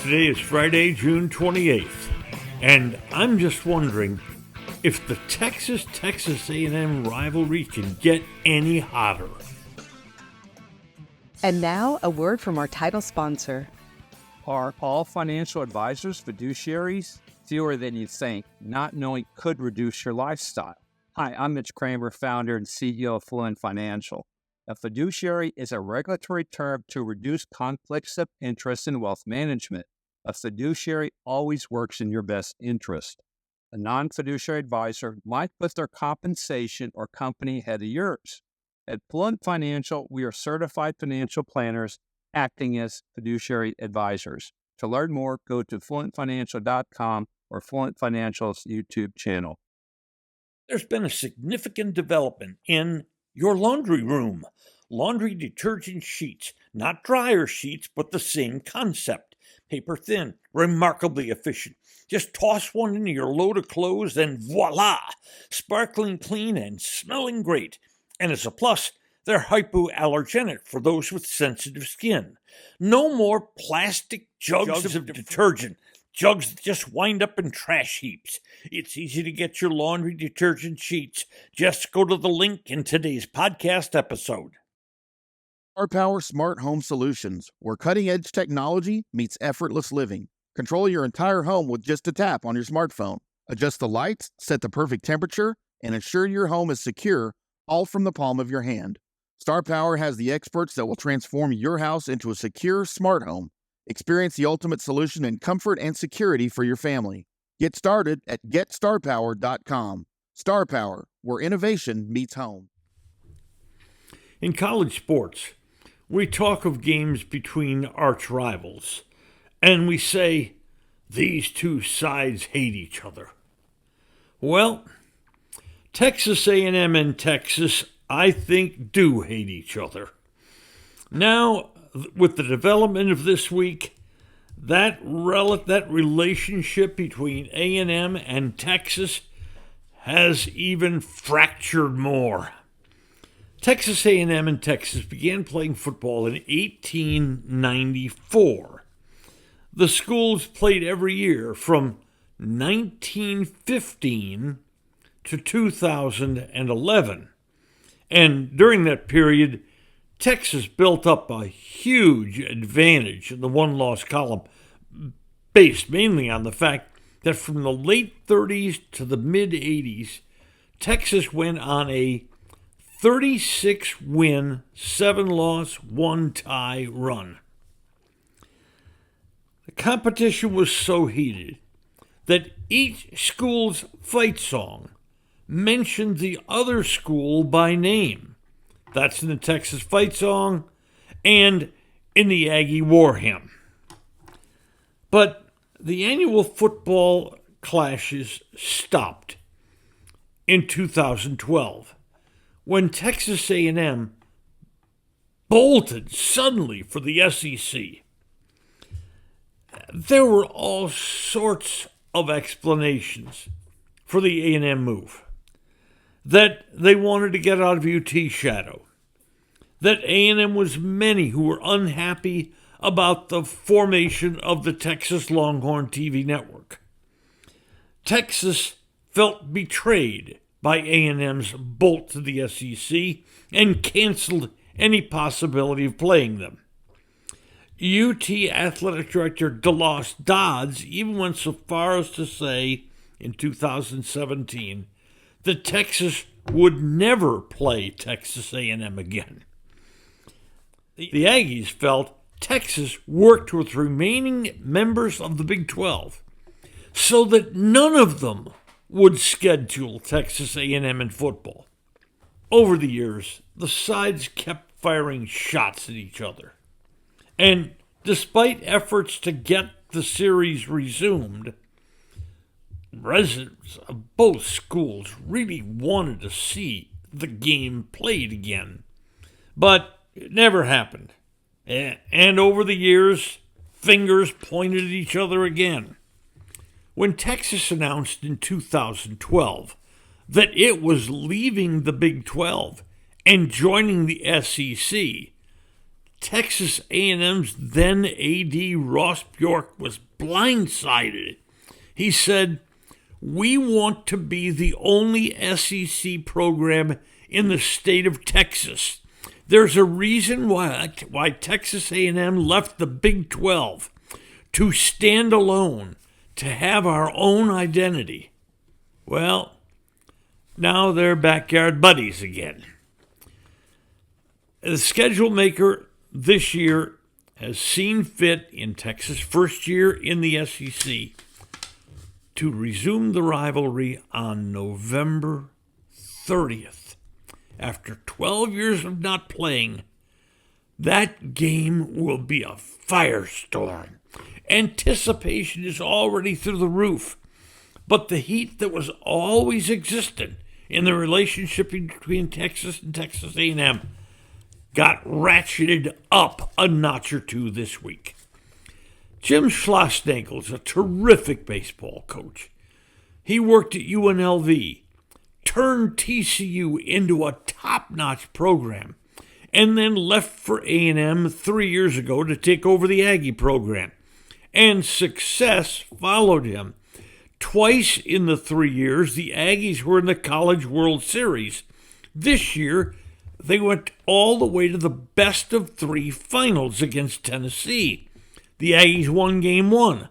Today is Friday, June 28th, and I'm just wondering if the Texas A&M rivalry can get any hotter. And now, a word from our title sponsor. Are all financial advisors fiduciaries? Fewer than you think. Not knowing could reduce your lifestyle. Hi, I'm Mitch Kramer, founder and CEO of Fluent Financial. A fiduciary is a regulatory term to reduce conflicts of interest in wealth management. A fiduciary always works in your best interest. A non-fiduciary advisor might put their compensation or company ahead of yours. At Fluent Financial, we are certified financial planners acting as fiduciary advisors. To learn more, go to fluentfinancial.com or Fluent Financial's YouTube channel. There's been a significant development in your laundry room. Laundry detergent sheets, not dryer sheets, but the same concept. Paper thin, remarkably efficient. Just toss one into your load of clothes and voila! Sparkling clean and smelling great. And as a plus, they're hypoallergenic for those with sensitive skin. No more plastic jugs of detergent. Jugs that just wind up in trash heaps. It's easy to get your laundry detergent sheets. Just go to the link in today's podcast episode. Star Power Smart Home Solutions, where cutting-edge technology meets effortless living. Control your entire home with just a tap on your smartphone. Adjust the lights, set the perfect temperature, and ensure your home is secure, all from the palm of your hand. Star Power has the experts that will transform your house into a secure, smart home. Experience the ultimate solution in comfort and security for your family. Get started at GetStarPower.com. Star Power, where innovation meets home. In college sports, we talk of games between arch rivals, and we say these two sides hate each other. Well, Texas A&M and Texas, I think, do hate each other. Now, with the development of this week, that relationship between A&M and Texas has even fractured more. Texas A&M and Texas began playing football in 1894. The schools played every year from 1915 to 2011. And during that period, Texas built up a huge advantage in the one-loss column, based mainly on the fact that from the late 30s to the mid-80s, Texas went on a 36-win, 7-loss, 1-tie run. The competition was so heated that each school's fight song mentioned the other school by name. That's in the Texas fight song and in the Aggie war hymn. But the annual football clashes stopped in 2012 when Texas A&M bolted suddenly for the SEC. There were all sorts of explanations for the A&M move. That they wanted to get out of UT shadow. That A&M was many who were unhappy about the formation of the Texas Longhorn TV network. Texas felt betrayed by A&M's bolt to the SEC and canceled any possibility of playing them. UT Athletic Director DeLoss Dodds even went so far as to say in 2017 that Texas would never play Texas A&M again. The Aggies felt Texas worked with remaining members of the Big 12 so that none of them would schedule Texas A&M in football. Over the years, the sides kept firing shots at each other. And despite efforts to get the series resumed, residents of both schools really wanted to see the game played again. But it never happened. And over the years, fingers pointed at each other again. When Texas announced in 2012 that it was leaving the Big 12 and joining the SEC, Texas A&M's then AD Ross Bjork was blindsided. He said, "We want to be the only SEC program in the state of Texas. There's a reason why Texas A&M left the Big 12, to stand alone, to have our own identity." Well, now they're backyard buddies again. The schedule maker this year has seen fit in Texas' first year in the SEC to resume the rivalry on November 30th. After 12 years of not playing, that game will be a firestorm. Anticipation is already through the roof, but the heat that was always existent in the relationship between Texas and Texas A&M got ratcheted up a notch or two this week. Jim Schlossnagle is a terrific baseball coach. He worked at UNLV, turned TCU into a top-notch program, and then left for A&M 3 years ago to take over the Aggie program. And success followed him. Twice in the 3 years, the Aggies were in the College World Series. This year, they went all the way to the best-of-3 finals against Tennessee. The Aggies won Game 1.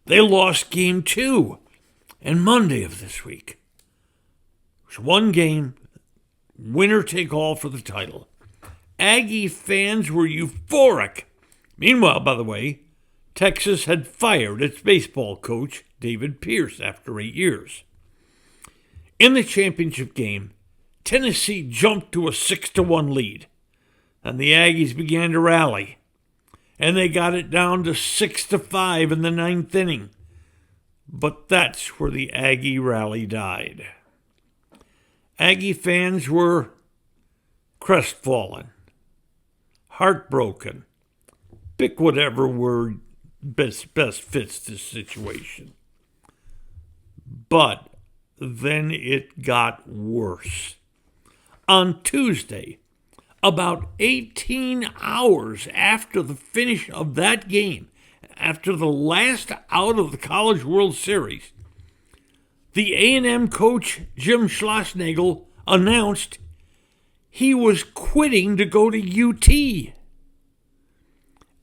They lost Game 2. And Monday of this week, it was one game, winner take all for the title. Aggie fans were euphoric. Meanwhile, by the way, Texas had fired its baseball coach, David Pierce, after 8 years. In the championship game, Tennessee jumped to a 6-1 lead, and the Aggies began to rally, and they got it down to 6-5 in the 9th inning. But that's where the Aggie rally died. Aggie fans were crestfallen, heartbroken, pick whatever word best fits this situation. But then it got worse. On Tuesday, about 18 hours after the finish of that game, after the last out of the College World Series, the A&M coach, Jim Schlossnagle, announced he was quitting to go to UT.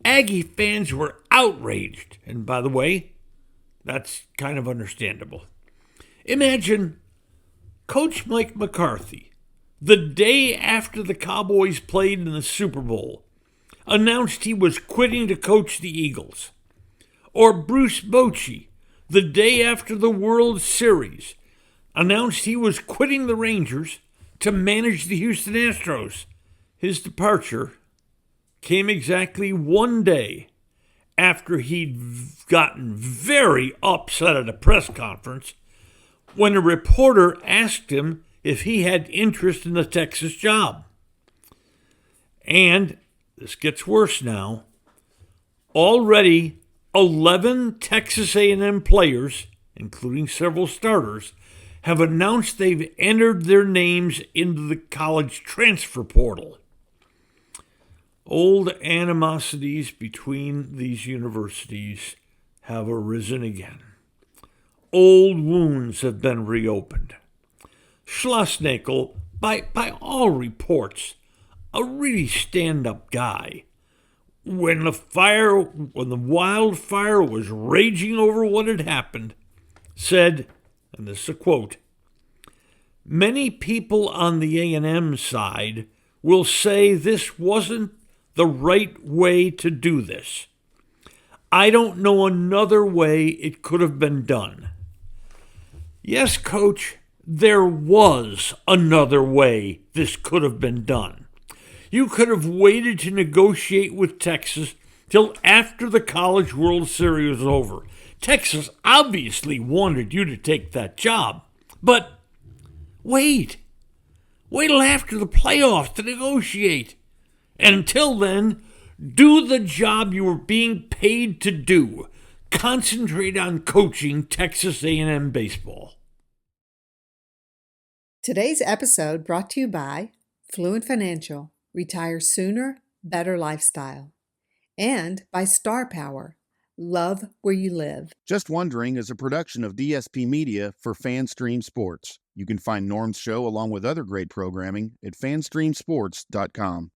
Aggie fans were outraged, and by the way, that's kind of understandable. Imagine Coach Mike McCarthy, the day after the Cowboys played in the Super Bowl, announced he was quitting to coach the Eagles. Or Bruce Bochy, the day after the World Series, announced he was quitting the Rangers to manage the Houston Astros. His departure came exactly one day after he'd gotten very upset at a press conference when a reporter asked him if he had interest in the Texas job. And this gets worse now. Already 11 Texas A&M players, including several starters, have announced they've entered their names into the college transfer portal. Old animosities between these universities have arisen again. Old wounds have been reopened. Schlossnagle, by all reports, a really stand-up guy. When the wildfire was raging over what had happened, said, and this is a quote, "Many people on the A&M side will say this wasn't the right way to do this. I don't know another way it could have been done." Yes, Coach, there was another way this could have been done. You could have waited to negotiate with Texas till after the College World Series was over. Texas obviously wanted you to take that job. But wait till after the playoffs to negotiate. And until then, do the job you were being paid to do. Concentrate on coaching Texas A&M baseball. Today's episode brought to you by Fluent Financial. Retire sooner, better lifestyle. And by Star Power, love where you live. Just Wondering is a production of DSP Media for FanStream Sports. You can find Norm's show along with other great programming at fanstreamsports.com.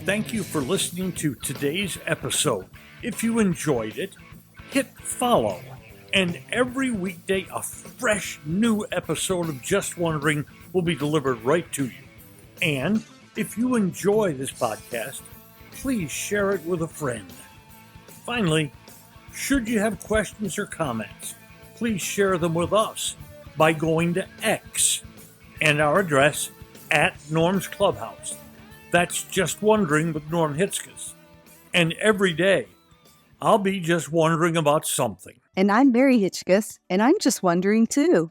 Thank you for listening to today's episode. If you enjoyed it, hit follow. And every weekday, a fresh new episode of Just Wondering will be delivered right to you. And if you enjoy this podcast, please share it with a friend. Finally, should you have questions or comments, please share them with us by going to X and our address at Norm's Clubhouse. That's Just Wondering with Norm Hitzges. And every day, I'll be just wondering about something. And I'm Mary Hitchkus, and I'm just wondering too.